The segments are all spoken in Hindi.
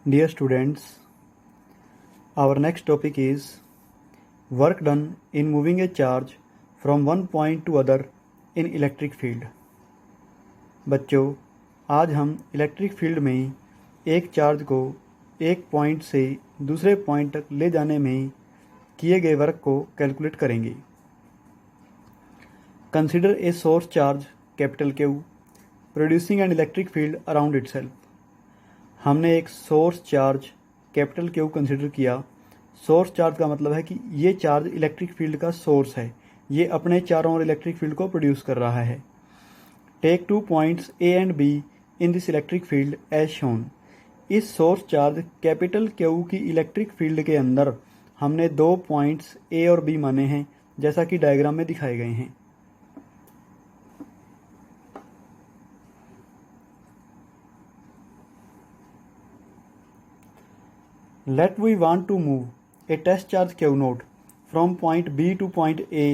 Dear students, our next topic is work done in moving a charge from one point to other in electric field. बच्चों, आज हम इलेक्ट्रिक फील्ड में एक चार्ज को एक पॉइंट से दूसरे पॉइंट तक ले जाने में किए गए वर्क को कैलकुलेट करेंगे. Consider a source charge capital Q producing an electric field around itself. हमने एक source charge capital Q consider किया. सोर्स चार्ज का मतलब है कि ये चार्ज इलेक्ट्रिक फील्ड का सोर्स है, ये अपने चारों ओर इलेक्ट्रिक फील्ड को प्रोड्यूस कर रहा है. Take 2 points A and B in this electric field as shown. इस सोर्स चार्ज कैपिटल Q की इलेक्ट्रिक फील्ड के अंदर हमने 2 पॉइंट्स A और B माने हैं, जैसा कि डायग्राम में दिखाए गए हैं. Let we want to move a test charge Q naught from point B to point A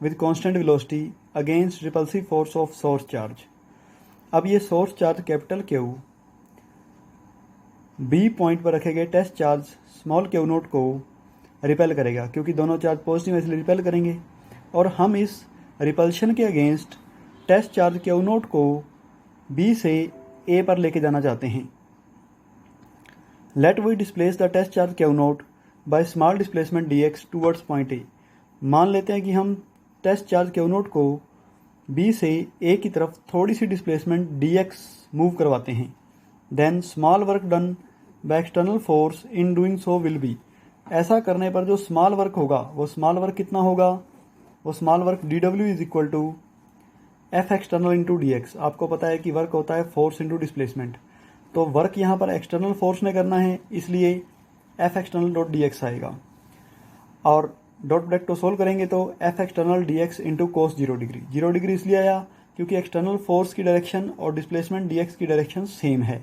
with constant velocity against repulsive force of source charge. अब ये source charge capital Q B point पर रखे गए test charge small Q naught को रिपेल करेगा, क्योंकि दोनों चार्ज पॉजिटिव है इसलिए रिपेल करेंगे. और हम इस रिपल्शन के against test charge Q naught को B से A पर लेके जाना चाहते हैं. Let we displace the test charge Q naught by small displacement dx towards point A. मान लेते हैं कि हम टेस्ट चार्ज Q naught को B से A की तरफ थोड़ी सी डिस्प्लेसमेंट dx मूव करवाते हैं. Then small work done by external force in doing so will be. ऐसा करने पर जो स्मॉल वर्क होगा वो स्मॉल वर्क कितना होगा? वो small work dw is equal to F external into dx. आपको पता है कि वर्क होता है फोर्स इंटू डिस्प्लेसमेंट, तो वर्क यहाँ पर एक्सटर्नल फोर्स ने करना है, इसलिए F external dot D X आएगा. और डॉट प्रोडक्ट को सोल्व करेंगे तो F external D X into cos 0 degree. 0 degree इसलिए आया क्योंकि एक्सटर्नल फोर्स की डायरेक्शन और डिस्प्लेसमेंट डी एक्स की डायरेक्शन सेम है.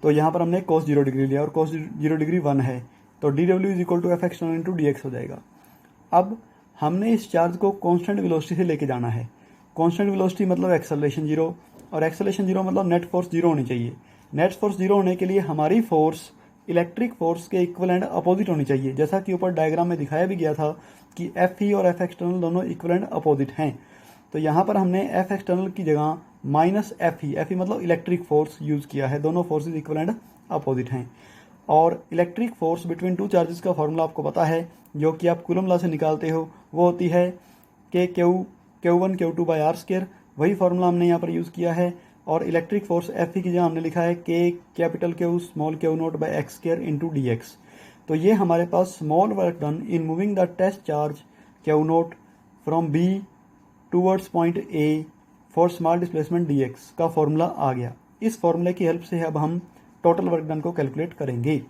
तो यहाँ पर हमने कोस 0 डिग्री लिया और कोस 0 डिग्री 1 है, तो D W is equal to F external into D X हो जाएगा. अब हमने इस चार्ज को कॉन्स्टेंट वेलोसिटी से लेके जाना है. कॉन्स्टेंट वेलोसिटी मतलब एक्सेलरेशन 0, और एक्सेलरेशन 0 मतलब नेट फोर्स 0 होनी चाहिए. नेट फोर्स 0 होने के लिए हमारी फोर्स इलेक्ट्रिक फोर्स के इक्वलेंट अपोजिट होनी चाहिए, जैसा कि ऊपर डायग्राम में दिखाया भी गया था कि एफ ई और एफ एक्सटर्नल दोनों इक्वलेंट अपोजिट हैं. तो यहाँ पर हमने एफ एक्सटर्नल की जगह माइनस एफ ई मतलब इलेक्ट्रिक फोर्स यूज़ किया है. दोनों फोर्सेज इक्वलेंट अपोजिट हैं. और electric force between two charges का फॉर्मूला आपको पता है, जो कि आप कूलम लॉ से निकालते हो, वो होती है के Q1 Q2 by r square. वही फॉर्मूला हमने यहाँ पर यूज़ किया है. और इलेक्ट्रिक फोर्स एफ की जगह हमने लिखा है के capital Q small Q naught by X square into D X. तो ये हमारे पास small work done in moving the test charge Q naught from B towards point A for small displacement D X का फॉर्मूला आ गया. इस फॉर्मूले की हेल्प से अब हम टोटल वर्क डन को कैलकुलेट करेंगे.